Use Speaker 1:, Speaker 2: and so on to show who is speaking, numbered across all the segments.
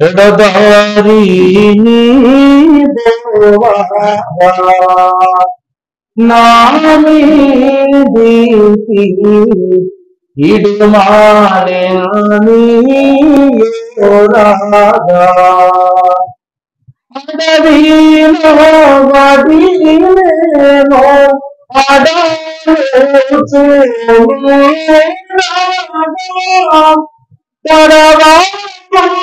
Speaker 1: ఎడదారి నామీదీకి ఇడుమానేరాగా అడవిలో వదిలేనో అడవుచునేరాగా పరవాకు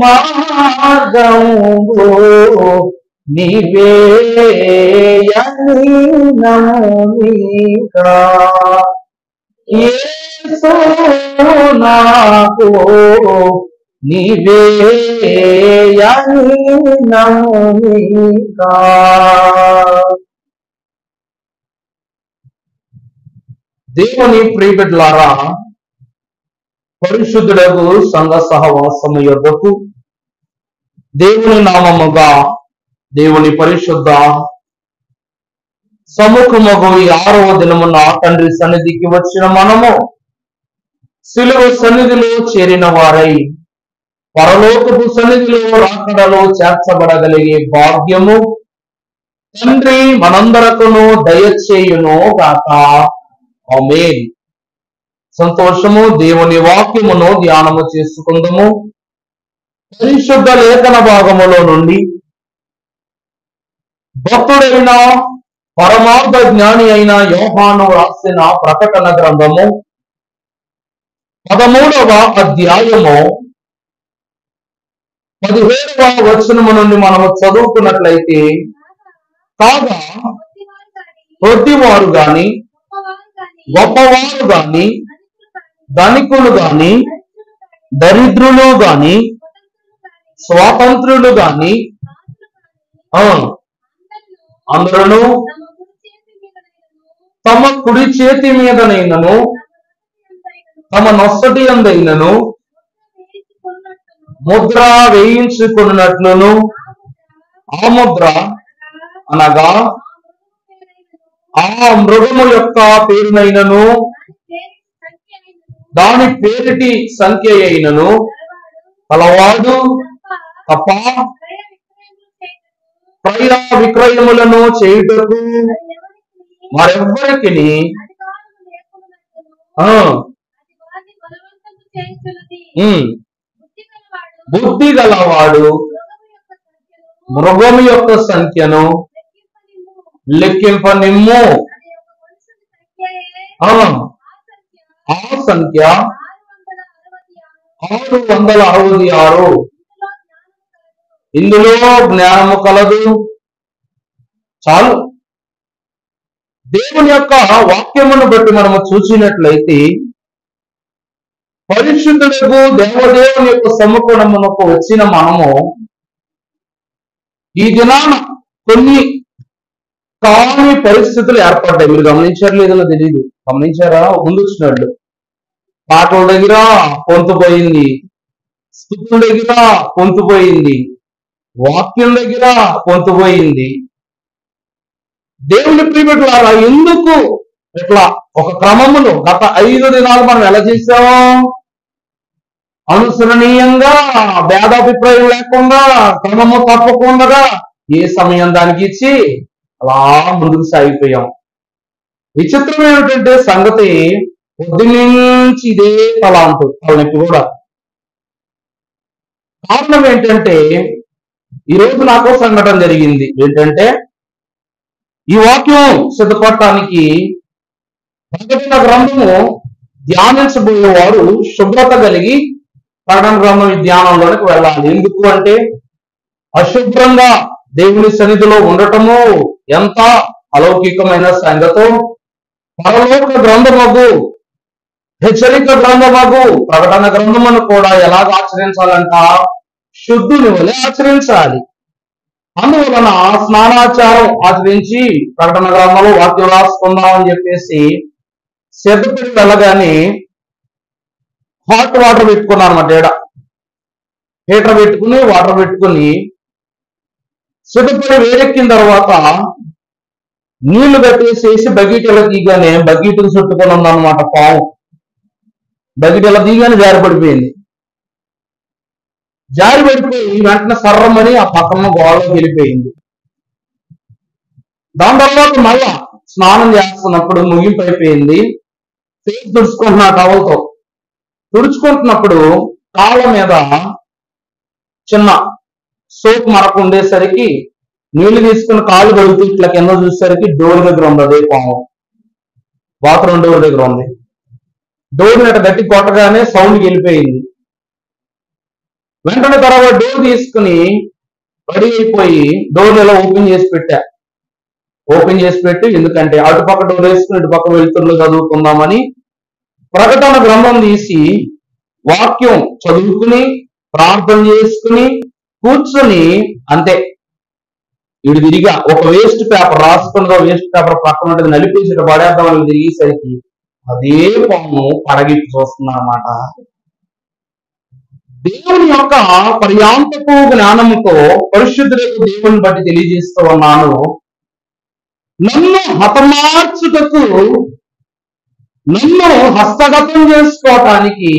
Speaker 1: మార్గము నివేయని నమిక యేసు నాకు నివేయని నమిక. దేవుని ప్రియబిడ్డలారా, పరిశుద్ధుడగు సంఘ సహవాసము యొద్దకు దేవుని నామముగా దేవుని పరిశుద్ధ సముఖముగు ఈ 6వ దినమున తండ్రి సన్నిధికి వచ్చిన మనము సిలువ సన్నిధిలో చేరిన వారై పరలోకపు సన్నిధిలో రాకడలో చేర్చబడగలిగే భాగ్యము తండ్రి మనందరకును దయచేయును గాక. ఆమేన్. సంతోషము. దేవుని వాక్యమును ధ్యానము చేసుకుందాము. పరిశుద్ధ లేఖన భాగములో నుండి భక్తుడైన పరమార్థ జ్ఞాని అయిన యోహాను రాసిన ప్రకటన గ్రంథము 13వ అధ్యాయము 17వ వచనము నుండి మనము చదువుకున్నట్లయితే, కాగా కొద్దివారు గాని గొప్పవారు గాని ధనికులు గాని దరిద్రులు గాని స్వాతంత్రులు గాని అందరూ తమ కుడి చేతి మీదనైనను తమ నొసటి అందైనను ముద్ర వేయించుకున్నట్లును, ఆ ముద్ర అనగా ఆ మృగము యొక్క పేరునైనను దాని పేరిటి సంఖ్య అయినను కలవాడు తప్ప క్రయ విక్రయములను చేయుటకు మరెవ్వరికి బుద్ధి గలవాడు మృగము యొక్క సంఖ్యను లెక్కింపనిమ్ము. ఆ సంఖ్య 666. ఇందులో జ్ఞానము కలదు. చాలు. దేవుని యొక్క వాక్యమును బట్టి మనము చూసినట్లయితే పరిశుద్ధులకు దేవదేవుని యొక్క సముఖమునకు వచ్చిన మనము ఈ దినాన కొన్ని కాని పరిస్థితులు ఏర్పడ్డాయి. మీరు గమనించారు లేదో తెలియదు. గమనించారా? ముందు వచ్చినట్లు పాటల దగ్గర పొంతుపోయింది, స్థుతుల దగ్గర పొంతుపోయింది, వాక్యం దగ్గర పొంతుపోయింది. దేవుని ప్రియబిడ్డలారా, ఎందుకు ఇట్లా ఒక క్రమములో గత 5 దినాలు మనం ఎలా చేసాం? అనుసరణీయంగా, భేదాభిప్రాయం లేకుండా, క్రమము తప్పకుండా ఏ సమయం దానికి ఇచ్చి అలా ముందుకు సాగిపోయాం. విచిత్రం ఏమిటంటే సంగతి పొద్దున్నుంచి ఇదే తలాంటు తలనొప్పి కూడా. కారణం ఏంటంటే ఈరోజు నాకు సంఘటన జరిగింది. ఏంటంటే ఈ వాక్యం సిద్ధపడటానికి ప్రకటన గ్రంథము ధ్యానించబోయేవారు శుభ్రత కలిగి ప్రకటన గ్రంథం ధ్యానంలోనికి వెళ్ళాలి. ఎందుకు అంటే అశుభ్రంగా దేవుని సన్నిధిలో ఉండటము ఎంత అలౌకికమైన సంగతో, పరలోక గ్రంథమగు హెచ్చరిక గ్రంథమగు ప్రకటన గ్రంథమును కూడా ఎలాగ ఆచరించాలంట? శుద్ధుని వలె ఆచరించాలి. అందువలన స్నానాచారం ఆచరించి ప్రకటన గ్రంథంలో వాక్యం రాసుకుందాం అని చెప్పేసి సిద్ధపడి వెళ్ళగానే హాట్ వాటర్ పెట్టుకున్నాను అన్నమాట. హీటర్ పెట్టుకుని వాటర్ పెట్టుకుని సిద్ధపడి వేడెక్కిన తర్వాత నీళ్లు కట్టేసేసి బకెట్ ఇలా తీయగానే బకెట్ చుట్టుకొని ఉందన్నమాట పాము. బకెట్ ఇలా తీయగానే జారి పడిపోయింది. జారి పడిపోయి వెంటనే సర్రమని ఆ పక్కన గోడలోకి వెళ్ళిపోయింది. దాని తర్వాత మళ్ళా స్నానం చేస్తున్నప్పుడు ముగింపు అయిపోయింది. ఫేస్ తుడుచుకుంటున్నా టవల్తో. తుడుచుకుంటున్నప్పుడు కాళ్ళ మీద చిన్న సోప్ మరక ఉండేసరికి నీళ్లు తీసుకుని కాళ్ళు కడుగుతూ ఇట్లా కింద చూసేసరికి డోర్ దగ్గర ఉంది అదే పాము. బాత్రూమ్ డోర్ దగ్గర ఉంది. డోర్ నెట గట్టి కొట్టగానే సౌండ్కి వెళ్ళిపోయింది. వెంటనే తర్వాత డోర్ తీసుకుని రెడీ అయిపోయి డోర్ ఇలా ఓపెన్ చేసి పెట్టా. ఓపెన్ చేసి పెట్టి ఎందుకంటే అటుపక్క డోర్ వేసుకుని ఇటుపక్క వెళ్తుర్లు చదువుకుందామని ప్రకటన గ్రంథం తీసి వాక్యం చదువుకుని ప్రార్థన చేసుకుని కూర్చొని అంతే. ఇటు తిరిగా ఒక వేస్ట్ పేపర్ రాసుకున్నదో వేస్ట్ పేపర్ పక్కన ఉంటుంది నలిపేసి పడేద్దాం అని తిరిగేసరికి అదే పాము పడగిట్టు చూస్తున్నా అన్నమాట. దేవుని యొక్క పర్యాంతపు జ్ఞానముతో పరిశుద్ధులకు దేవుని బట్టి తెలియజేస్తూ ఉన్నాను. నన్ను హతమార్చుటకు, నన్ను హస్తగతం చేసుకోవటానికి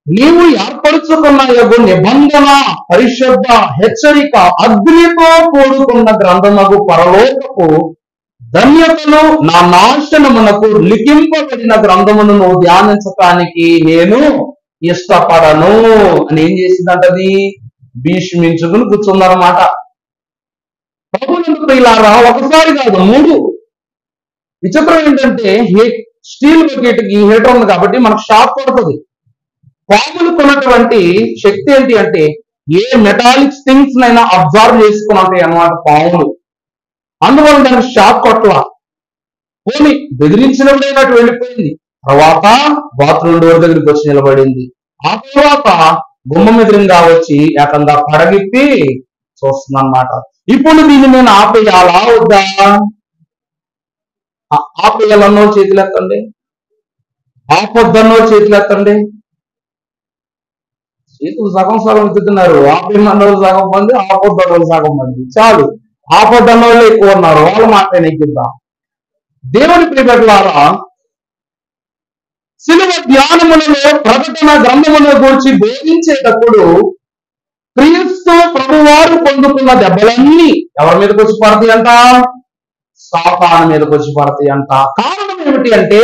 Speaker 1: నీవు ఏర్పరుచుకున్న యొక్క నిబంధన, పరిశుద్ధ, హెచ్చరిక, అగ్నితో కూడుకున్న గ్రంథమగు పరలోకపు ధన్యతలు నా నాశనమునకు లిఖింపబడిన గ్రంథమును నువ్వు ధ్యానించటానికి నేను ఇష్టపడను అని ఏం చేసిందంటది? భీష్మించుకుని కూర్చుందన్నమాట. ప్రభునందు ప్రియులారా, ఒకసారి కాదు 3. విచిత్రం ఏంటంటే స్టీల్ బకెట్ కి హీటర్ ఉంది కాబట్టి మనకు షాక్ పడుతుంది. పాములకు ఉన్నటువంటి శక్తి ఏంటి అంటే ఏ మెటాలిక్ థింగ్స్ నైనా అబ్జర్వ్ చేసుకుని ఉంటాయి అన్నమాట పాములు. అందువల్ల దానికి షాక్ కొట్ల. పోనీ బెదిరించినప్పుడైనా అటు వెళ్ళిపోయింది. తర్వాత బాత్రూమ్ డోర్ దగ్గరికి వచ్చి నిలబడింది. ఆ తర్వాత గుమ్మం ఎదురుగా వచ్చి ఏకంగా పడగిప్పి చూస్తుందన్నమాట. ఇప్పుడు దీన్ని నేను ఆపేయాలా వద్దా? ఆపేయాలన్నో చేతులు ఎత్తండి, ఆపొద్దన్నో చేతులు ఎత్తండి. చేతులు సగం సగం ఎత్తుతున్నారు. ఆపేయమన్న వాళ్ళు సగం మంది, ఆపొద్దన్న వాళ్ళు సగం మంది. చాలు, ఆపొద్దన్న వాళ్ళు ఎక్కువ ఉన్నారు. వాళ్ళ మాట నెగ్గిద్దాం. దేవుని ప్రియబిడ్డలారా, శిలువ ధ్యానములలో ప్రకటన గ్రంథముల గురించి బోధించేటప్పుడు క్రీస్తు ప్రభువారు పొందుకున్న దెబ్బలన్నీ ఎవరి మీదకి వచ్చి పడతాయి అంట? సాతాను మీదకి వచ్చి పడతాయి అంట. కారణం ఏమిటి అంటే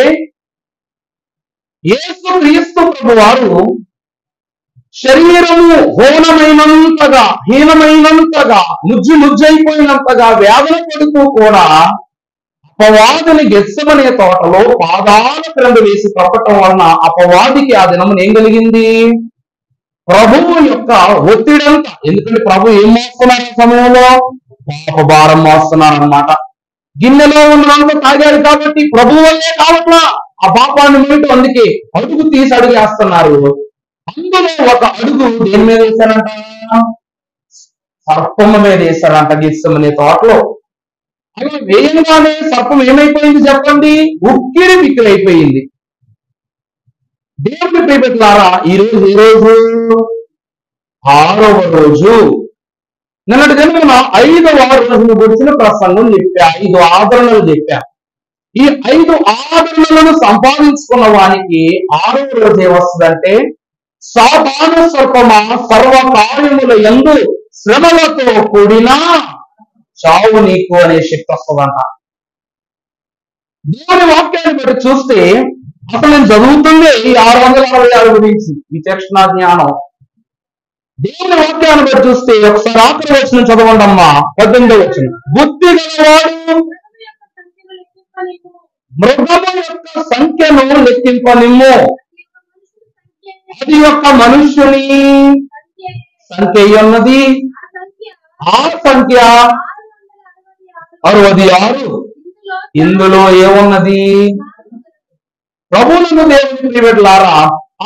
Speaker 1: యేసు క్రీస్తు ప్రభువారు శరీరము హీనమైనంతగా ముజ్జైపోయినంతగా వేదన పడుతూ కూడా అపవాదిని గెత్సెమనే తోటలో పాదాల క్రింద వేసి తప్పటం వలన అపవాదికి ఆ దినమున ఏం కలిగింది? ప్రభువు యొక్క ఒత్తిడంతా. ఎందుకంటే ప్రభు ఏం మోస్తున్నారు ఆ సమయంలో? పాప భారం మోస్తున్నారన్నమాట. గిన్నెలో ఉన్నదంతా తాగారు కాబట్టి ప్రభు వల్లే కావట్లా ఆ పాపాన్ని మీటు. అందుకే అడుగు తీసి అడుగేస్తున్నారు. అందులో ఒక అడుగు దేని మీద వేశారంట? సర్పమ్మ మీద వేశారంట గెత్సెమనే తోటలో. అలా వేయంగానే సర్పం ఏమైపోయింది చెప్పండి? ఉక్కిరి బిక్కిరి అయిపోయింది. దేవుని ప్రియబిడ్డలారా, ఈరోజు 6వ రోజు. నిన్నటి దినమున 5వ రోజును గురించిన ప్రసంగం చెప్పా. 5 ఆదరణలు చెప్పా. ఈ 5 ఆదరణలను సంపాదించుకున్న వానికి 6వ రోజు ఏమొస్తుందంటే సాతాను సర్పమా సర్వకార్యముల యందు శ్రమలతో కూడిన చావు నీకు అనే శక్తి వస్తుందంట. దేవుని వాక్యాన్ని బట్టి చూస్తే అసలు నేను చదువుతుంది ఈ 666 గురించి విచక్షణ జ్ఞానం. దేవుని వాక్యాన్ని బట్టి చూస్తే ఒకసారి ఆఖరి వచనం చదవండి అమ్మా. 18వ వచనం. బుద్ధి గలవాడు మృగము యొక్క సంఖ్యను లెక్కింపనిమ్ము. అది యొక్క మనుష్యుని సంఖ్య ఉన్నది. ఆ సంఖ్య 66. ఇందులో ఏమున్నది? ప్రభువులను దేవుని ప్రియబిడ్డలారా,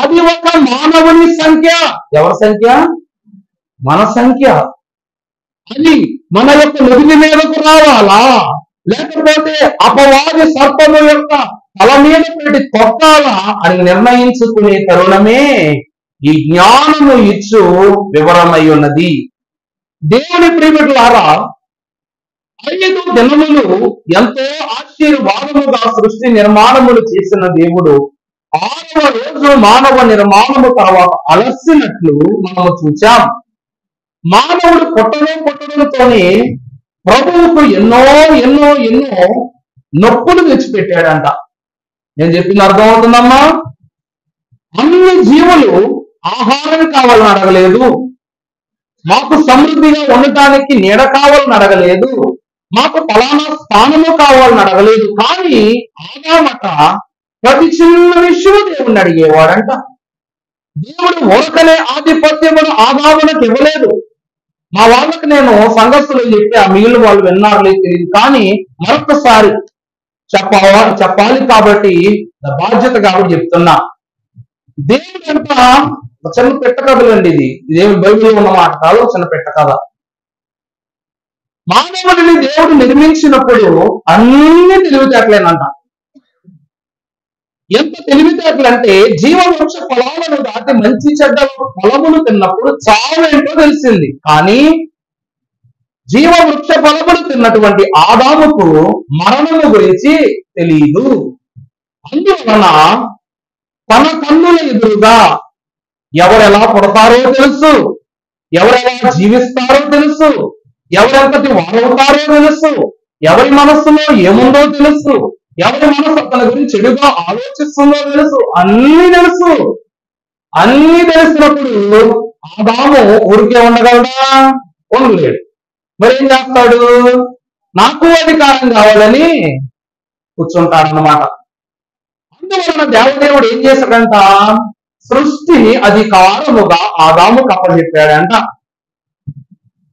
Speaker 1: అది ఒక మానవుని సంఖ్య. ఎవరి సంఖ్య? మన సంఖ్య. అది మన యొక్క నుదిటి మీదకు రావాలా, లేకపోతే అపవాది సర్పము యొక్క తల మీద పెట్టి తొక్కాలా అని నిర్ణయించుకునే తరుణమే ఈ జ్ఞానము ఇచ్చు వివరమై ఉన్నది. దేవుని ప్రియబిడ్డలారా, 5 దినములు ఎంతో ఆశీర్వాదముగా సృష్టి నిర్మాణములు చేసిన దేవుడు 6వ రోజు మానవ నిర్మాణము తర్వాత అలసినట్లు మనము చూచాం. మానవుడు పుట్టడంతోనే ప్రభువుకు ఎన్నో ఎన్నో ఎన్నో నొప్పులు తెచ్చిపెట్టాడంట. నేను చెప్పింది అర్థమవుతుందమ్మా? అన్ని జీవులు ఆహారం కావాలని అడగలేదు, మాకు సమృద్ధిగా ఉండటానికి నీడ కావాలని అడగలేదు, మాకు ఫలానా స్థానము కావాలని అడగలేదు. కానీ ఆదామట ప్రతి చిన్న విషయం దేవుణ్ణి అడిగేవాడంట. దేవుడు ఊరకనే ఆధిపత్యమును ఆదామునకు ఇవ్వలేదు. మా వాళ్ళకి నేను సంగతులు చెప్పి ఆ మిగిలిన వాళ్ళు విన్నారో తెలియదు, కానీ మరొకసారి చెప్పాలి కాబట్టి బాధ్యత కాబట్టి చెప్తున్నా. దేవుడు అంట చిన్న పెట్ట కథలండి, ఇదేమి బైబిల్లో ఉన్న మాట కాదు, చిన్న పెట్ట కథ. మానవుడిని దేవుడు నిర్మించినప్పుడు అన్ని తెలివితేటలేనంట. ఎంత తెలివితేటలంటే జీవవృక్ష ఫలాలను దాటి మంచి చెడ్డ ఫలములు తిన్నప్పుడు చావు ఏంటో తెలిసింది. కానీ జీవవృక్ష ఫలములు తిన్నటువంటి ఆదాముకు మరణము గురించి తెలియదు. అందువలన తన కన్నుల ఎదురుగా ఎవరెలా పుడతారో తెలుసు, ఎవరెలా జీవిస్తారో తెలుసు, ఎవరెంతటి వారవుతారో తెలుసు, ఎవరి మనస్సులో ఏముందో తెలుసు, ఎవరి మనసు తన గురించి చెడుగా ఆలోచిస్తుందో తెలుసు, అన్ని తెలుసు. అన్ని తెలిసినప్పుడు ఆదాము ఊరికే ఉండగలడా? ఉండలేడు. మరి ఏం చేస్తాడు? నాకు అధికారం కావాలని కూర్చుంటాడనమాట. అందువలన దేవదేవుడు ఏం చేశాడంట? సృష్టిని అధికారముగా ఆదాముకు అప్పచెప్పాడంట.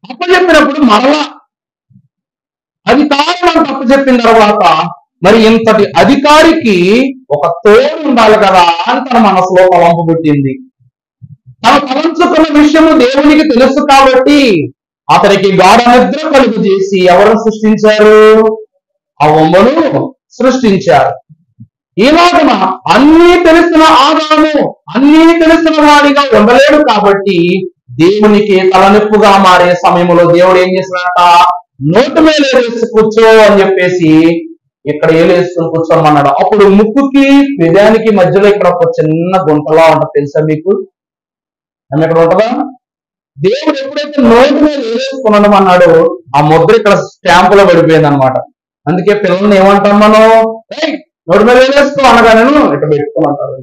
Speaker 1: అప్పచెప్పినప్పుడు మరలా అధికారం అంత అప్పచెప్పిన తర్వాత మరి ఇంతటి అధికారికి ఒక తోడు ఉండాలి కదా అని తన మనసులో తలంపు పుట్టింది. తను తలంచుకున్న విషయము దేవునికి తెలుసు కాబట్టి అతనికి గాఢ నిద్ర కలుగు చేసి ఎవరు సృష్టించారు? అవ్వమ్మను సృష్టించారు. ఈనాడున అన్నీ తెలిసిన ఆదాము అన్నీ తెలిసిన వాడిగా ఉండలేడు కాబట్టి దేవునికి తలనొప్పుగా మారే సమయంలో దేవుడు ఏం చేసినట్ట? నోటు మీద వేసి కూర్చో అని చెప్పేసి ఇక్కడ ఏలేసుకుని కూర్చోమన్నాడు. అప్పుడు ముక్కుకి పెదానికి మధ్యలో ఇక్కడ ఒక చిన్న గుంటలా ఉంటుంది, తెలుసా మీకు? ఎక్కడ ఉంటుందా? దేవుడు ఎప్పుడైతే నోటు మీద వేసుకున్నాడు అన్నాడు, ఆ ముద్ర ఇక్కడ స్టాంపులో పడిపోయింది అనమాట. అందుకే పిల్లల్ని ఏమంటాం మనం? నోటు మీద వేసుకో అనగా నేను ఇట్లా పెట్టుకోమంటారు.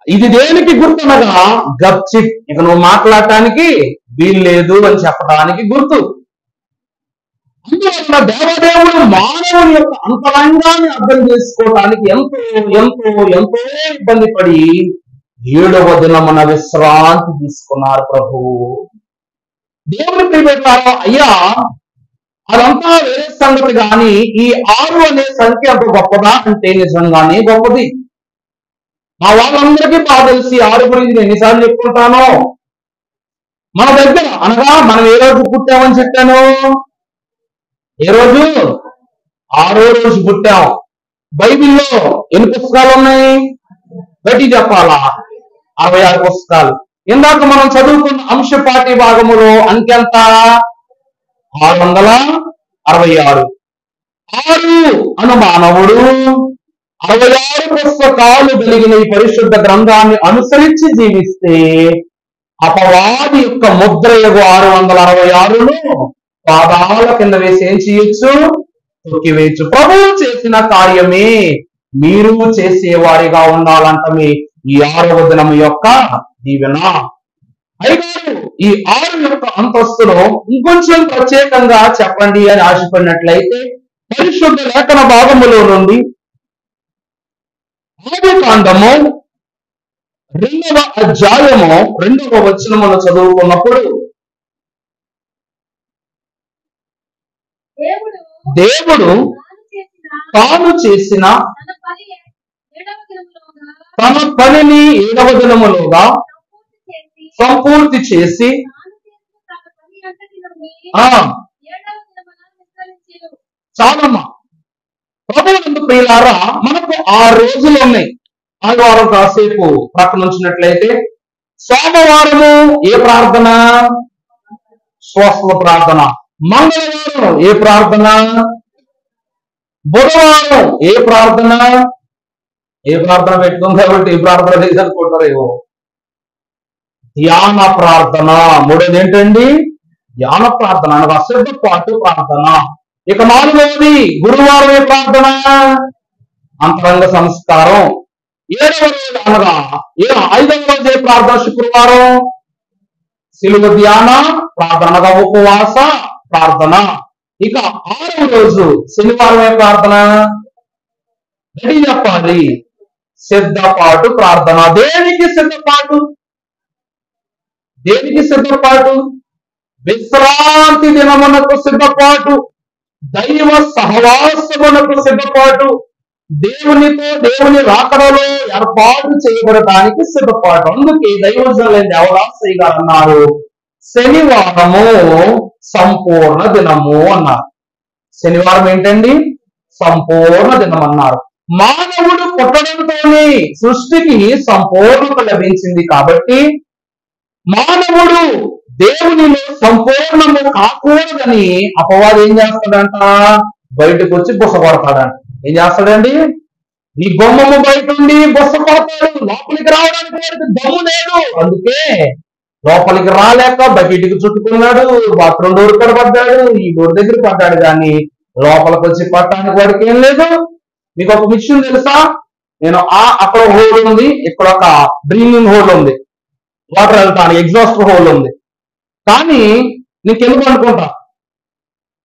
Speaker 1: ఇది దేనికి గుర్తునగా గప్చిప్, ఇక నువ్వు మాట్లాడటానికి వీలు లేదు అని చెప్పడానికి గుర్తు. అందువల్ల దేవదేవుడు మానవుని యొక్క అంతరంగాన్ని అర్థం చేసుకోవటానికి ఎంతో ఎంతో ఎంతో ఇబ్బంది పడి 7వ దినమున విశ్రాంతి తీసుకున్నారు ప్రభువు. దేవుని ప్రియపెట్టారో అయ్యా, అదంతా వేరే సంగతి. కానీ ఈ 6 అనే సంఖ్య అంత గొప్పదా అంటే నిజంగానే గొప్పది. మా వాళ్ళందరికీ బాగా తెలిసి 6 గురించి నేను ఎన్నిసార్లు చెప్పుకుంటాను. మన దగ్గర అనగా మనం ఏ రోజు పుట్టామని చెప్పాను? ఏ రోజు? 6వ రోజు పుట్టాం. బైబిల్లో ఎన్ని పుస్తకాలు ఉన్నాయి? గట్టి చెప్పాలా? 66 పుస్తకాలు. ఇందాక మనం చదువుకున్న అంశపాఠి భాగములో అంకెంత? 666. 6 అను మానవుడు 66 పుస్తకాలు కలిగిన ఈ పరిశుద్ధ గ్రంథాన్ని అనుసరించి జీవిస్తే అపవాది యొక్క ముద్రయగు 666ను పాదాల కింద వేసి ఏం చేయొచ్చు? తొక్కివేయచ్చు. ప్రభువు చేసిన కార్యమే మీరు చేసేవారిగా ఉండాలంటమే ఈ 6వ దినం యొక్క దీవెన. అయ్యగారు ఈ 6 యొక్క అంతస్తులో ఇంకొంచెం ప్రత్యేకంగా చెప్పండి అని ఆశపడినట్లయితే పరిశుద్ధ లేఖన భాగములో నుండి ఆదికాండము 2వ అధ్యాయము 2వ వచనమును చదువుకున్నప్పుడు దేవుడు తాను చేసిన తన పనిని 7వ దినములోగా సంపూర్తి చేసి చాలమ్మా. ప్రభువునందు ప్రియులారా, మనకు 6 రోజులు ఉన్నాయి. ఆదివారం కాసేపు ప్రక్కన ఉంచినట్లయితే సోమవారము ఏ ప్రార్థన? స్వస్థ ప్రార్థన. మంగళవారం ఏ ప్రార్థన? బుధవారం ఏ ప్రార్థన? ఏ ప్రార్థన పెట్టుకోం కాబట్టి ఏ ప్రార్థన లేదనుకుంటారేమో. ధ్యాన ప్రార్థన. మూడోది ఏంటండి? ధ్యాన ప్రార్థన అనగా సిద్ధపాటు ప్రార్థన. ఇక నాలుగవది గురువారం ఏ ప్రార్థన? అంతరంగ సంస్కారం. ఏడవ రోజు అనగా ఐదవ రోజు ఏ ప్రార్థన? శుక్రవారం శిలువ ధ్యాన ప్రార్థన అనగా ఉపవాస ప్రార్థన. ఇక ఆరవ రోజు శనివారం ఏ ప్రార్థన? రెడీ చెప్పాలి. సిద్ధపాటు ప్రార్థన. దేనికి సిద్ధపాటు? దేనికి సిద్ధపాటు? విశ్రాంతి దినమునకు సిద్ధపాటు, దైవ సహవాసమునకు సిద్ధపాటు, దేవునితో దేవుని రాకడలో ఏర్పాటు చేయబడటానికి సిద్ధపాటు. అందుకే దైవజనులైన దేవదాసయ్య గారు అన్నారు, శనివారము సంపూర్ణ దినము అన్నారు. శనివారం ఏంటండి? సంపూర్ణ దినం అన్నారు. మానవుడు పుట్టడంతోనే సృష్టికి సంపూర్ణత లభించింది కాబట్టి మానవుడు దేవునిలో సంపూర్ణము కాకూడదని అపవాది ఏం చేస్తాడంట? బయటకు వచ్చి బుస కొడతాడంట. ఏం చేస్తాడండి? నీ బొమ్మము బయట ఉండి బుస కొడతాడు. లోపలికి రావడానికి వాడికి దమ్ము లేదు. అందుకే లోపలికి రాలేక బకెట్కి చుట్టుకున్నాడు, బాత్రూమ్ డోర్ కూడా పడ్డాడు, ఈ డోర్ దగ్గర పడ్డాడు. కానీ లోపలికి వచ్చి పట్టడానికి వాడికి ఏం లేదు. మీకు ఒక విషయం తెలుసా? నేను అక్కడ హోల్ ఉంది, ఇక్కడ ఒక డ్రింకింగ్ హోల్ ఉంది, వాటర్ వెళ్తాను, ఎగ్జాస్ట్ హోల్ ఉంది. కానీ నేను కింద పండుకుంటా,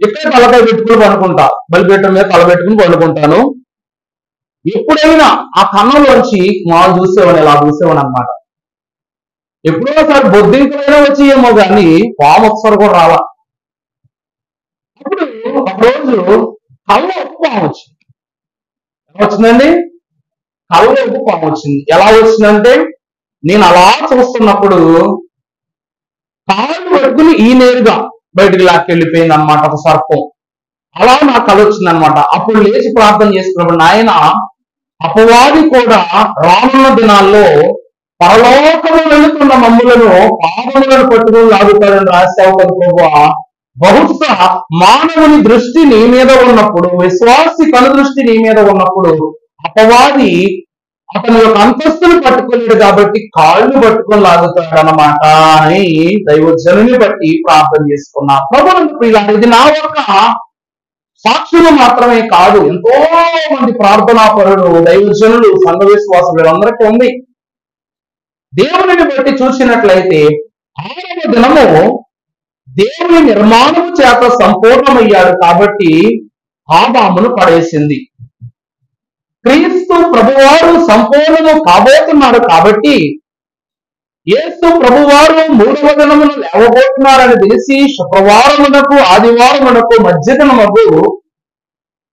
Speaker 1: ఇక్కడ తలకాయ పెట్టుకుని పండుకుంటా, బలిపీఠం మీద తల పెట్టుకుని పండుకుంటాను. ఎప్పుడైనా ఆ కన్నంలోంచి మాలు చూసేవాడు, ఇలా చూసేవాడు అనమాట. ఎప్పుడో ఒకసారి బొద్దింకైనా వచ్చి ఏమో కానీ పాము ఒకసారి కూడా రాలా. అప్పుడు ఒకరోజు కళ్ళ ఉప్పు పాము వచ్చింది. ఎలా వచ్చిందండి? కళ్ళ ఉప్పు పాము వచ్చింది. ఎలా వచ్చిందంటే నేను అలా చూస్తున్నప్పుడు కాళ్ళు పట్టుకుని ఈ నేరుగా బయటికి లాక్కెళ్ళిపోయింది అనమాట ఒక సర్పం. అలా నాకు కళ వచ్చింది అనమాట. అప్పుడు లేచి ప్రార్థన చేసుకున్నప్పుడు, నాయన అపవాది కూడా రానున్న దినాల్లో పరలోకము వెళుతున్న మమ్ములను పాదములను పట్టుకుని లాగుతాడని రాశావు కదా ప్రభువా. బహుశా మానవుని దృష్టి నీ మీద ఉన్నప్పుడు, విశ్వాసి కను దృష్టి నీ మీద ఉన్నప్పుడు అపవాది అతని యొక్క అంతస్తును పట్టుకోలేడు కాబట్టి కాళ్ళు పట్టుకొని లాగుతాడు అన్నమాట అని దైవజనుని బట్టి ప్రార్థన చేసుకున్నా. ప్రభువునందు ప్రియులారా, ఇది నా యొక్క సాక్షులు మాత్రమే కాదు, ఎంతో మంది ప్రార్థనా పరులు, దైవజనులు, సంఘ విశ్వాసులు వీళ్ళందరికీ ఉంది. దేవునిని బట్టి చూసినట్లయితే 6వ దినము దేవుని నిర్మాణము చేత సంపూర్ణమయ్యాడు కాబట్టి ఆదామును పడేసింది. క్రీస్తు ప్రభువారు సంపూర్ణము కాబోతున్నాడు కాబట్టి యేసు ప్రభువారు 3వ దినమును లేవబోతున్నారని తెలిసి శుక్రవారమునకు ఆదివారమునకు మధ్య దినముకు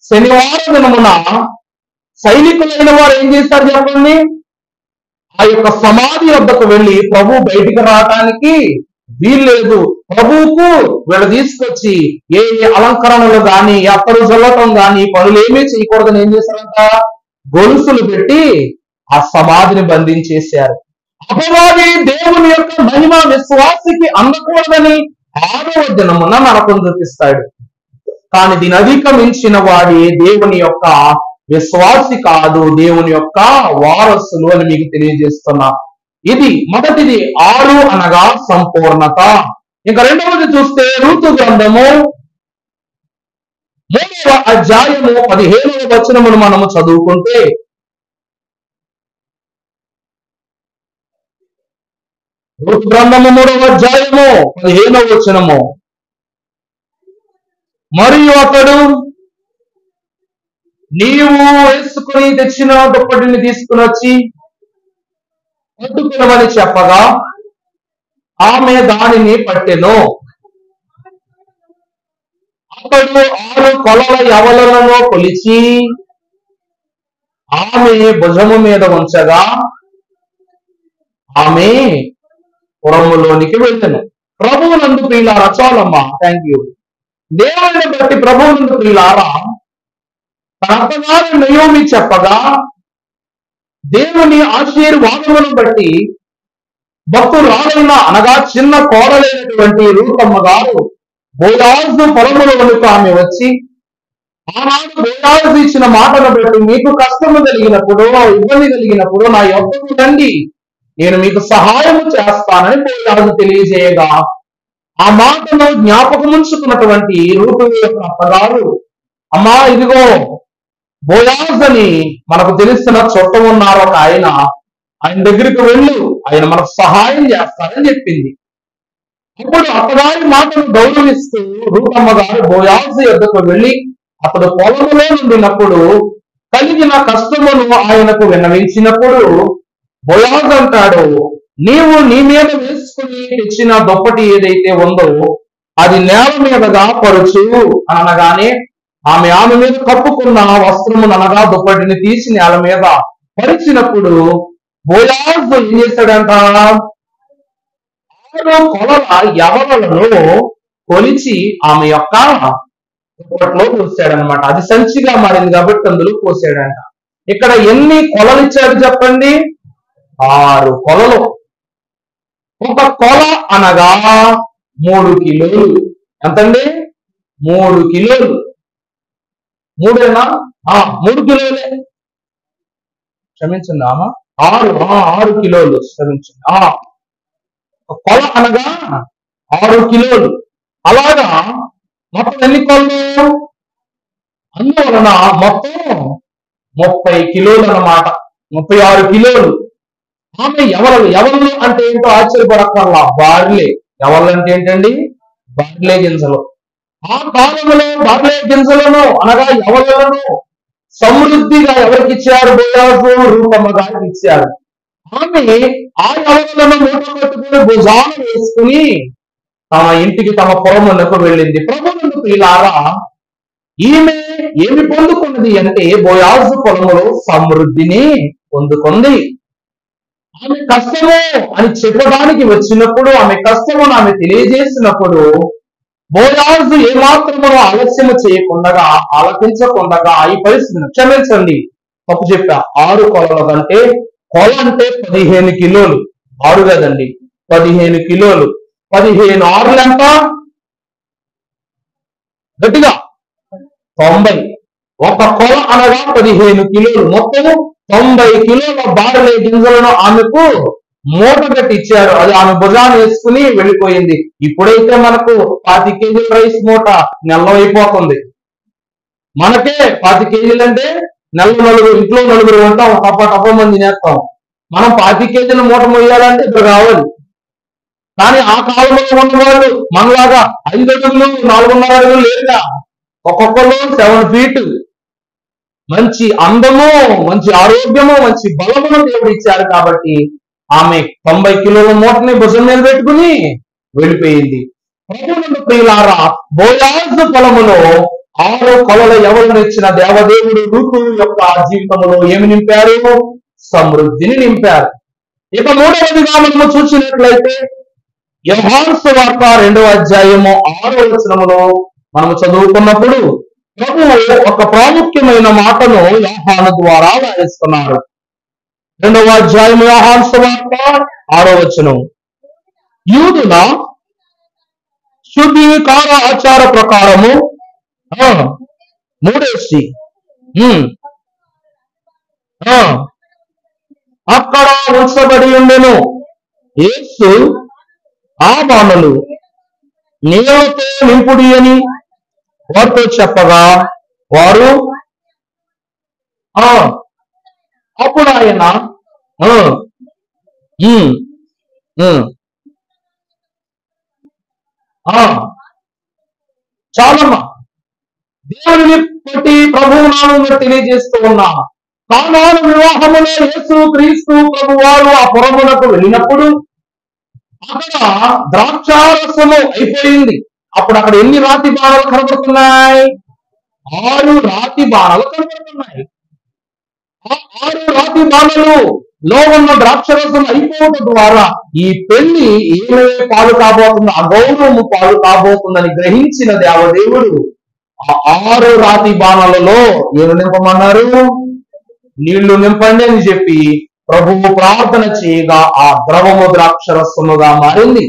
Speaker 1: శనివార దినమున సైనికులైన వారు ఏం చేశారు చెప్పండి? ఆ యొక్క సమాధి వద్దకు వెళ్ళి ప్రభు బయటికి రావటానికి వీల్లేదు, ప్రభువుకు వీళ్ళు తీసుకొచ్చి ఏ అలంకరణలు గాని అత్తరు చల్లటం గాని పనులు ఏమీ చేయకూడదని ఏం చేశారంట? గొలుసులు పెట్టి ఆ సమాధిని బంధించేశారు. అపవాది దేవుని యొక్క మహిమ విశ్వాసికి అందకూడదని 6వ దినమున నరకం చూపిస్తాడు. కానీ దీని అధిగమించిన వాడి దేవుని యొక్క విశ్వాసి కాదు, దేవుని యొక్క వారసులు అని మీకు తెలియజేస్తున్నా. ఇది మొదటిది 6 అనగా సంపూర్ణత. ఇంకా రెండవది చూస్తే ఋతు గ్రంథము 3వ అధ్యాయము 15వ వచనమును మనము చదువుకుంటే, ఋతు గ్రంథము 3వ అధ్యాయము 15వ వచనము, మరియు అతడు నీవు వేసుకుని తెచ్చిన దుప్పటిని తీసుకుని వచ్చి పట్టుకునమని చెప్పగా ఆమె దానిని పట్టెను. అతడు 6 కొలల యవలను కొలిచి ఆమె భుజము మీద ఉంచగా ఆమె పురములోనికి వెళ్ళెను. ప్రభువునందు ప్రియులారా, చాలమ్మా, థ్యాంక్ యూ. దేవుని బట్టి ప్రభువునందు ప్రియులారా, తన అత్తగారు నయోమి చెప్పగా దేవుని ఆశీర్వాదములను బట్టి భక్తురాలైన అనగా చిన్న కోడలైనటువంటి రూతమ్మ గారు బోయాజు పొలములోనికి ఆమె వచ్చి, ఆనాడు బోయాజు ఇచ్చిన మాటను బట్టి మీకు కష్టము కలిగినప్పుడు, ఇబ్బంది కలిగినప్పుడు నా యొద్దకు రండి, నేను మీకు సహాయము చేస్తానని బోయాజు తెలియజేయగా, ఆ మాటను జ్ఞాపకం ఉంచుకున్నటువంటి రూతు యొక్క అత్తగారు, అమ్మా ఇదిగో బోయాజ్ అని మనకు తెలిసిన చుట్టం ఉన్నారు ఒక ఆయన దగ్గరికి వెళ్ళు, ఆయన మనకు సహాయం చేస్తారని చెప్పింది. అప్పుడు అత్తగారి మాటను గౌరవిస్తూ రూతమ్మ గారు బోయాజు యొద్దకు వెళ్ళి అతడు పొలములో నుండినప్పుడు కలిగిన కష్టమును ఆయనకు విన్నవించినప్పుడు బోయాజు అంటాడు, నీవు నీ మీద వేసుకుని తెచ్చిన దుప్పటి ఏదైతే ఉందో అది నేల మీదగా పరుచు అనగానే ఆమె మీద కప్పుకున్న వస్త్రము అనగా దుప్పటిని తీసి నేల మీద పరిచినప్పుడు బోయాజు ఏం చేశాడంట, 6 కొలల యవలను కొలిచి ఆమె యొక్క దుప్పట్లో పోసాడనమాట. అది సంచిగా మారింది కాబట్టి అందులో పోసాడంట. ఇక్కడ ఎన్ని కొలలు ఇచ్చాడు చెప్పండి? 6 కొలలు. ఒక కొల అనగా 3 కిలోలు. ఎంతండి? 3 కిలోలు. 3 కిలోలే, క్షమించండి ఆమా, 6 కిలోలు, క్షమించండి. కొల అనగా 6 కిలోలు. అలాగా మొత్తం ఎన్ని కొలలు? అందువలన మొత్తం 30 కిలోలు అన్నమాట. 36 కిలోలు. ఆమె ఎవరు అంటే ఏంటో ఆశ్చర్యపడక్కర్లా, బార్లే. ఎవరు అంటే ఏంటండి? బార్లే గింజలు. ఆ కాలంలో బార్లే గింజలను అనగా ఎవలను సమృద్ధిగా ఎవరికి ఇచ్చారు? బోయాజు రూతమ్మ గారికి ఇచ్చారు. ఆమె ఆ ఎవలను మూట కట్టుకుని భుజాన వేసుకుని తమ ఇంటికి, తమ పొలములకు వెళ్ళింది. ప్రభువునందు ప్రియులారా, ఈమె ఏమి పొందుకున్నది అంటే బోయాజు పొలములో సమృద్ధిని పొందుకుంది. ఆమె కష్టము అని చెప్పడానికి వచ్చినప్పుడు, ఆమె కష్టమును ఆమె తెలియజేసినప్పుడు బోయాజు ఏమాత్రము ఆలస్యము చేయకుండా, ఆలకించకుండా ఈ పరిస్థితిని, క్షమించండి తప్పు చెప్పా, 6 కొలల కంటే, కొల అంటే 15 కిలోలు, 6 కదండి, 15 కిలోలు. 15 6 ఎంత? గట్టిగా 90. ఒక కొల అనగా 15 కిలోలు. మొత్తం 90 కిలోల బార్లే గింజలను ఆమెకు మూట కట్టి ఇచ్చారు. అది ఆమె భుజాన్ని వేసుకుని వెళ్ళిపోయింది. ఇప్పుడైతే మనకు 5 కేజీల రైస్ మూట నెల్లవైపోతుంది. మనకే 5 కేజీలు అంటే ఇంట్లో నలుగురు ఉంటాం, టప్ప మంది తినేస్తాం. మనం 5 కేజీల మూట మొయ్యాలంటే ఇప్పుడు కావాలి. కానీ ఆ కాలంలో ఉన్న వాళ్ళు మనలాగా 5 అడుగులు 4.5 అడుగులు లేదుగా, ఒక్కొక్కరు 7 ఫీట్. మంచి అందము, మంచి ఆరోగ్యము, మంచి బలమును దేవుడు ఇచ్చారు కాబట్టి ఆమె 90 కిలోల మూటని భుజం మీద పెట్టుకుని వెళ్ళిపోయింది. ప్రభువునందు ప్రియులారా, బోయాజు పొలములో 6 కొలల ఎవరు ఇచ్చిన దేవదేవుడు రూతు యొక్క జీవితంలో ఏమి నింపారు? సమృద్ధిని నింపారు. ఇక 3వదిగా మనము చూసినట్లయితే యోహాను సువార్త 2వ అధ్యాయము 6వ వచనములో మనము చదువుకున్నప్పుడు ప్రభువు ఒక ప్రాముఖ్యమైన మాటను యోహాను ద్వారా రాయిస్తున్నారు. 2వ అధ్యాయం యోహాను సువార్త 6వ వచనం, యూదుల శుద్ధీకార ఆచార ప్రకారము 3 అక్కడ ఉంచబడి ఉండెను. యేసు ఆ బాణలు నీళ్లతో నింపుడి అని వారితో చెప్పగా వారు అప్పుడు ఆయన చాలమ్మా, దేవుని బట్టి ప్రభువు నామమున తెలియజేస్తూ ఉన్నా, కానాను వివాహములో యేసు క్రీస్తు ప్రభు వారు ఆ పురమునకు వెళ్ళినప్పుడు అక్కడ ద్రాక్షారసము అయిపోయింది. అప్పుడు అక్కడ ఎన్ని రాతి బాణాలు కనబడుతున్నాయి? 6 రాతి బాణాలు కనబడుతున్నాయి. ఆ 6 రాతి బాణలు లో ఉన్న ద్రాక్షరసం అయిపోవడం ద్వారా ఈ పెళ్లి ఏమైనా పాలు కాబోతుంది, అగౌరవము పాలు కాబోతుందని గ్రహించిన దేవదేవుడు ఆ 6 రాతి బాణాలలో ఏమి నింపమన్నారు? నీళ్లు నింపండి అని చెప్పి ప్రభువు ప్రార్థన చేయగా ఆ ద్రవము ద్రాక్షరసముగా మారింది.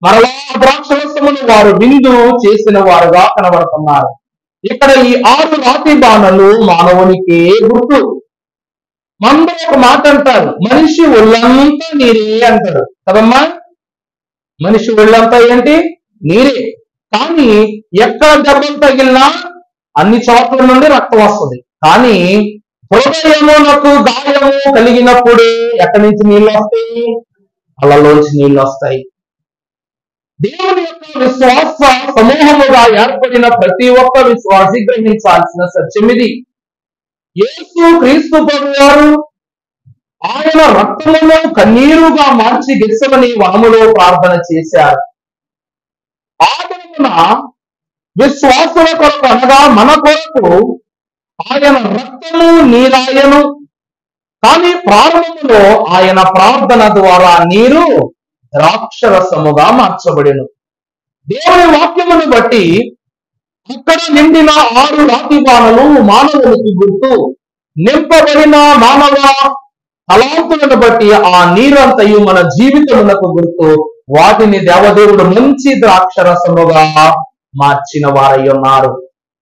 Speaker 1: మరలా ద్రాక్షరసం పరలోకమును వారు విందు చేసిన వారుగా కనబడుతున్నారు. ఇక్కడ ఈ 6 రాతి బాణలు మానవునికి గుర్తు. మనలో ఒక మాట అంటారు, మనిషి ఒళ్ళంతా నీరే అంటారు కదమ్మా. మనిషి ఒళ్ళంతా ఏంటి? నీరే. కానీ ఎక్కడ దెబ్బలు తగిలినా అన్ని చోట్ల నుండి రక్తం వస్తుంది. కానీ హృదయమునకు గాయము కలిగినప్పుడు ఎక్కడి నుంచి నీళ్ళు వస్తాయి? అలలోంచి నీళ్ళు వస్తాయి. దేవుని యొక్క విశ్వాస సమూహముగా ఏర్పడిన ప్రతి ఒక్క విశ్వాసి గ్రహించాల్సిన సత్యం ఇది. యేసు క్రీస్తు ప్రభువారు ఆయన రక్తమును కన్నీరుగా మార్చి గెత్సెమనీ వనములో ప్రార్థన చేశారు. ఆ దినమున విశ్వాసుల కొరకు అనగా మన కొరకు ఆయన రక్తము నీరాయను. కానీ ప్రారంభములో ఆయన ప్రార్థన ద్వారా నీరు ద్రాక్షరసముగా మార్చబడెను. దేవుని వాక్యమును బట్టి అక్కడ నిండిన 6 రాతి బాణలు మానవునికి గుర్తు. నింపబడిన మానవ తలాంతులను బట్టి ఆ నీరంతయు మన జీవితములకు గుర్తు. వాటిని దేవదేవుడు మంచి ద్రాక్షరసముగా మార్చిన వారై ఉన్నారు.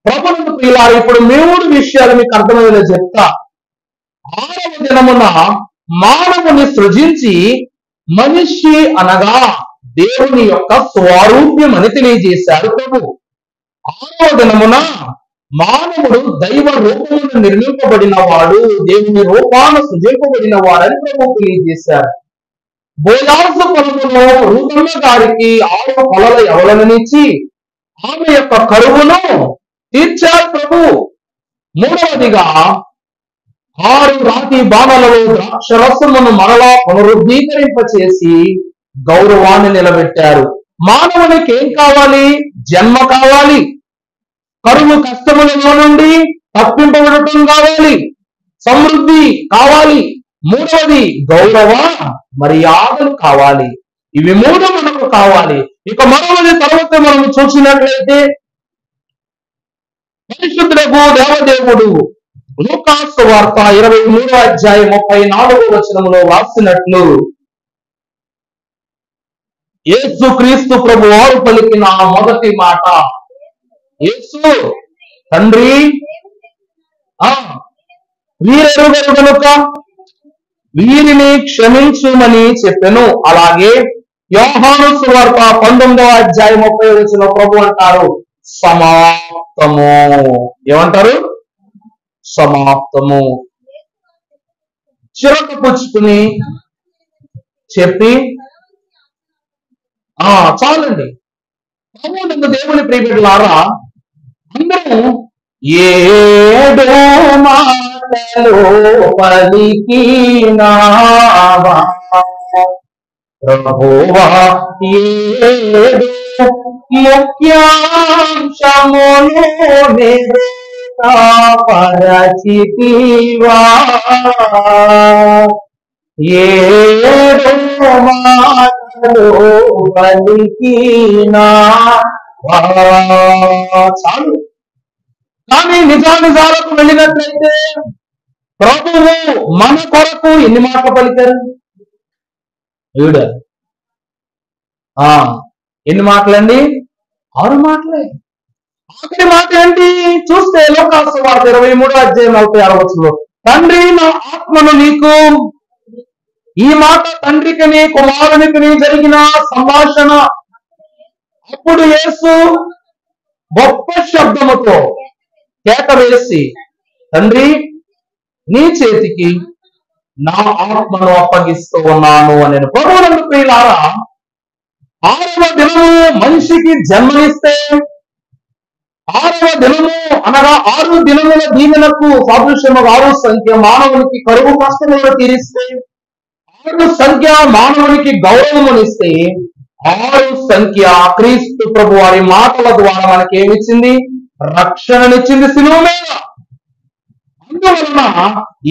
Speaker 1: ప్రభువును ప్రియులారా, ఇప్పుడు 3 విషయాలు మీకు అర్థమయ్యేలా చెప్తా. 6వ దినమున మానవుని సృజించి మనిషి అనగా దేవుని యొక్క స్వరూప్యం అని తెలియజేశారు ప్రభు. 6వ దినమున మానవుడు దైవ రూపమును నిర్మింపబడిన వాడు, దేవుని రూపాన సృజింపబడిన వాడని ప్రభు తెలియజేశారు. బోయాజు పొలములో రూపమ్మ గారికి 6 పొలల ఎవలనిచ్చి ఆమె యొక్క కరువును తీర్చారు ప్రభు. 3వదిగా 6 రాతి బాణలలో ద్రాక్షరసమును మరలా పునరుద్ధీకరింపచేసి గౌరవాన్ని నిలబెట్టారు. మానవునికి ఏం కావాలి? జన్మ కావాలి. కరువు కష్టములలో నుండి తప్పింపబడటం కావాలి. సమృద్ధి కావాలి. 3వది గౌరవ మర్యాదలు కావాలి. ఇవి 3 మనకు కావాలి. ఇక మరొకటి తర్వాత మనం చూసినట్లయితే పరిశుద్ధుడగు దేవదేవుడు లూకాసు సువార్త 23వ అధ్యాయం 34వ వచనములో రాసినట్లు యేసు క్రీస్తు ప్రభు వారు పలికిన మొదటి మాట, యేసు తండ్రి వీరెరుగరు గనుక వీరిని క్షమించుమని చెప్పెను. అలాగే యోహాను సువార్త 19వ అధ్యాయం 30వ వచనంలో ప్రభు అంటారు సమాప్తము. ఏమంటారు? సమాప్తము. చిరక పుచ్చుకుని చెప్పి చాలండి. ప్రభువునందు దేవుని ప్రియబిడ్డలారా, అందరూ 7 మాటలు పలికినావా ప్రభువా, 7 ముఖ్యాంశములు పరచితివా. 7 మాటలు పలికినావా. చాలు. కానీ నిజాలకు వెళ్ళినట్లయితే ప్రభువు మన కొరకు ఎన్ని మాటలు పలికారు? ఎన్ని మాటలండి? 6 మాటలే. ఆఖరి మాట ఏంటి చూస్తే లూకాసు సువార్త 23వ అధ్యాయం 46వ వచనంలో తండ్రి నా ఆత్మను నీకు. ఈ మాట తండ్రికిని కుమారునికి జరిగిన సంభాషణ. అప్పుడు యేసు గొప్ప శబ్దముతో కేక వేసి తండ్రి నీ చేతికి నా ఆత్మను అప్పగిస్తూ ఉన్నాను అని. ప్రభువునందు ప్రియులారా, 6వ దినము మనిషికి జన్మనిస్తే 6వ దినము అనగా 6 దినముల దీవెనకు సాదృశ్యముగా 6 సంఖ్య మానవునికి కరువు కష్టములను తీరిస్తే, 6 సంఖ్య మానవునికి గౌరవమునిస్తే, 6 సంఖ్య క్రీస్తు ప్రభు వారి మాటల ద్వారా మనకి ఏమిచ్చింది? రక్షణనిచ్చింది శిలువ మీద. అందువలన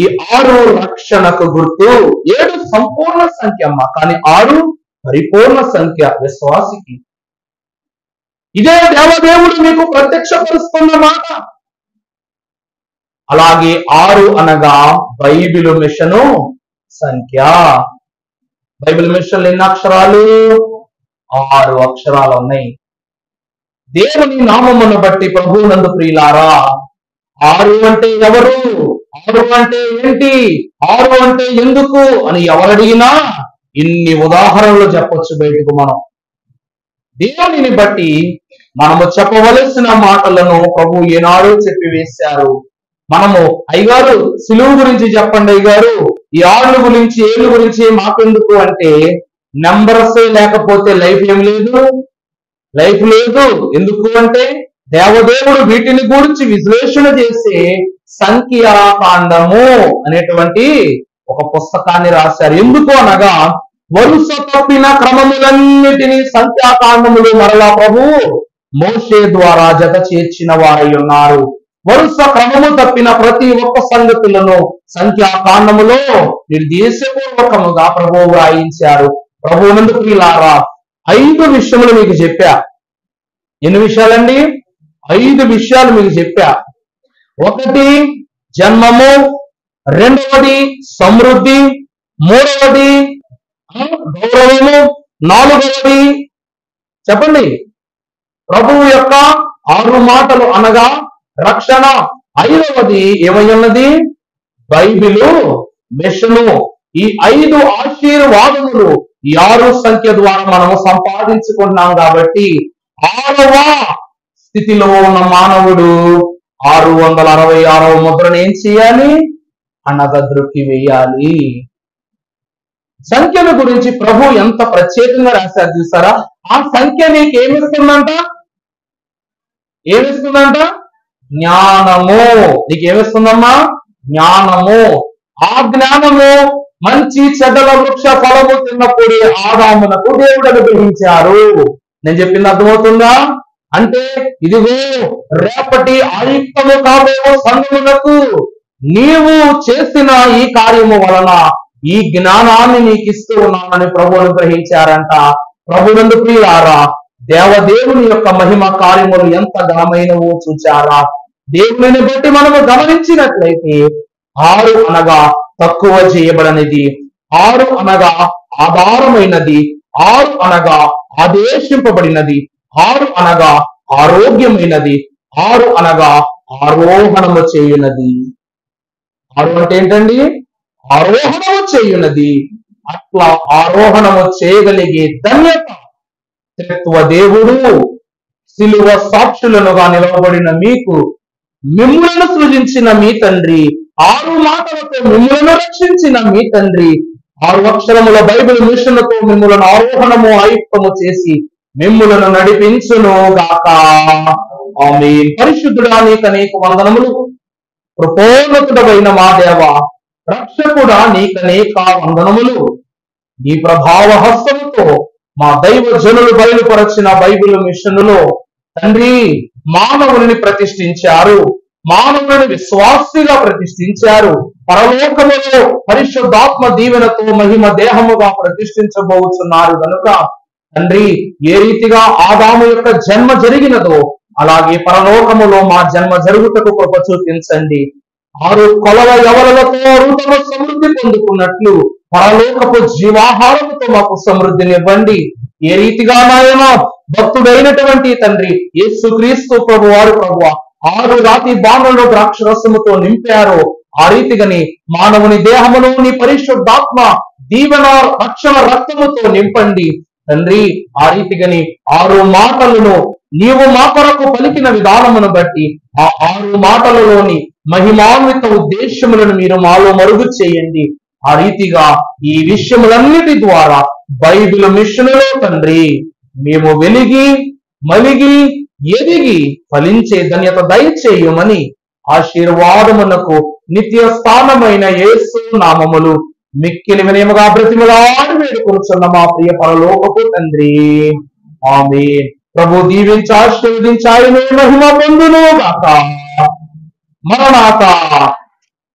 Speaker 1: ఈ 6 రక్షణకు గుర్తు. 7 సంపూర్ణ సంఖ్య అమ్మ, కానీ 6 పరిపూర్ణ సంఖ్య విశ్వాసికి. ఇదే దేవదేవుడు మీకు ప్రత్యక్షపరుస్తున్న మాట. అలాగే 6 అనగా బైబిల్ మిషను సంఖ్య. బైబిల్ మిషన్ ఎన్ని అక్షరాలు? 6 అక్షరాలు ఉన్నాయి. దేవుని నామమును బట్టి ప్రభువునందు ప్రియులారా, 6 అంటే ఎవరు, 6 అంటే ఏంటి, 6 అంటే ఎందుకు అని ఎవరడిగినా ఇన్ని ఉదాహరణలు చెప్పొచ్చు బయటకు. మనం దేవునిని బట్టి మనము చెప్పవలసిన మాటలను ప్రభు ఏనాడో చెప్పి వేశారు. మనము అయ్యగారు సిలువు గురించి చెప్పండి అయ్యగారు, ఈ ఏళ్ళ గురించి మాకెందుకు అంటే, నెంబర్స్ లేకపోతే లైఫ్ ఏం లేదు, లైఫ్ లేదు. ఎందుకు అంటే దేవదేవుడు వీటిని గురించి విశ్లేషణ చేసే సంఖ్యాకాండము అనేటువంటి ఒక పుస్తకాన్ని రాశారు. ఎందుకు అనగా వరుస తప్పిన క్రమములన్నిటినీ సంఖ్యాకాండములు మరలా ప్రభు మోషే ద్వారా జత చేర్చిన వారై ఉన్నారు. వరుస క్రమము తప్పిన ప్రతి ఒక్క సంగతులను సంఖ్యాకాండములో నిర్దేశపూర్వకముగా ప్రభువు వ్రాయించారు. ప్రభువునందు ప్రియులారా, 5 విషయములు మీకు చెప్పా. ఎన్ని విషయాలండి? 5 విషయాలు మీకు చెప్పా. 1 జన్మము, 2వది సమృద్ధి, 3వది గౌరవము, 4వది చెప్పండి ప్రభువు యొక్క 6 మాటలు అనగా రక్షణ, 5వది ఏమై ఉన్నది? Bible machine. ఈ 5 ఆశీర్వాదములు ఈ 6 సంఖ్య ద్వారా మనము సంపాదించుకున్నాం. కాబట్టి 6వ స్థితిలో ఉన్న మానవుడు 666వ ముద్రను ఏం చేయాలి? అనగద్రొక్కి వేయాలి. సంఖ్యల గురించి ప్రభు ఎంత ప్రత్యేకంగా రాశారు చూసారా? ఆ సంఖ్య నీకు ఏమిస్తుందంట? జ్ఞానము. నీకేమిస్తుందమ్మా? జ్ఞానము. ఆ జ్ఞానము మంచి చెడ్డల వృక్ష ఫలము తిన్నప్పుడు ఆదామునకు దేవుడు అనుగ్రహించారు. నేను చెప్పింది అర్థమవుతుందా? అంటే ఇదిగో రేపటి ఆయుక్తము కాబోయే సంఘములకు నీవు చేసిన ఈ కార్యము వలన ఈ జ్ఞానాన్ని నీకు ఇస్తూ ఉన్నానని ప్రభు అనుగ్రహించారంట. ప్రభునందు ప్రియులారా, దేవదేవుని యొక్క మహిమ కార్యములు ఎంత ఘనమైనవో చూచారా? దేవుని బట్టి మనము గమనించినట్లయితే 6 అనగా తక్కువ చేయబడనిది, 6 అనగా ఆధారమైనది, 6 అనగా ఆదేశింపబడినది, 6 అనగా ఆరోగ్యమైనది, 6 అనగా ఆరోహణము చేయునది. 6 అంటే ఏంటండి? ఆరోహణము చేయునది. అట్లా ఆరోహణము చేయగలిగే ధన్యత త్రిత్వ దేవుడు సిలువ సాక్షులనుగా నిలవబడిన మీకు, మిమ్ములను సృజించిన మీ తండ్రి, 6 మాటలతో మిమ్ములను రక్షించిన మీ తండ్రి, 6 అక్షరముల బైబిల్ మిషన్లతో మిమ్ములను ఆరోహణము ఆయుక్తము చేసి మిమ్ములను నడిపించును గాక. ఆమేన్. పరిశుద్ధుడా నీకు అనేక వందనములు. కృపోన్నతుడవైన మా దేవ, రక్షకుడా నీకు అనేక వందనములు. నీ ప్రభావ హస్తముతో మా దైవ జనులు బయలుపరచిన బైబిల్ మిషన్లో తండ్రి మానవుని ప్రతిష్ఠించారు, మానవుని విశ్వాసిగా ప్రతిష్ఠించారు. పరలోకములో పరిశుద్ధాత్మ దీవెనతో మహిమ దేహముగా ప్రతిష్ఠించబోతున్నారు కనుక తండ్రి, ఏ రీతిగా ఆదాము యొక్క జన్మ జరిగినదో అలాగే పరలోకములో మా జన్మ జరుగుటకు కృప చూపించండి. 6 కొలవ ఎవరలతో రూపము సమృద్ధి పొందుకున్నట్లు పరలోకపు జీవాహారముతో మాకు సమృద్ధినివ్వండి. ఏ రీతిగా నాయన భక్తుడైనటువంటి తండ్రి యేసుక్రీస్తు ప్రభువారు 6 రాతి బాణులను ద్రాక్షరసముతో నింపారో ఆ రీతిగాని మానవుని దేహమును నీ పరిశుద్ధాత్మ దీవెన రక్షణ రక్తముతో నింపండి తండ్రి. ఆ రీతిగాని 6 మాటలను నీవు మా కొరకు పలికిన విధానమును బట్టి ఆ 6 మాటలలోని మహిమాన్విత ఉద్దేశములను మీరు మాలో మరుగు చేయండి. ఆ రీతిగా ఈ విషయములన్నిటి ద్వారా బైబిల్ మిషనులో తండ్రి మేము వెలిగి మలిగి ఎదిగి ఫలించే ధన్యత దయచేయమని ఆశీర్వాదమునకు నిత్య స్థానమైన యేసు నామములు మిక్కిలి వినయముగా బ్రతిమలాడి వేడుకొనుచున్న మా ప్రియ పరలోకపు తండ్రి. ఆమేన్. ప్రభు దీవించి ఆశీర్వదించి ఆయన మహిమ పొందును గాక. మరణాత.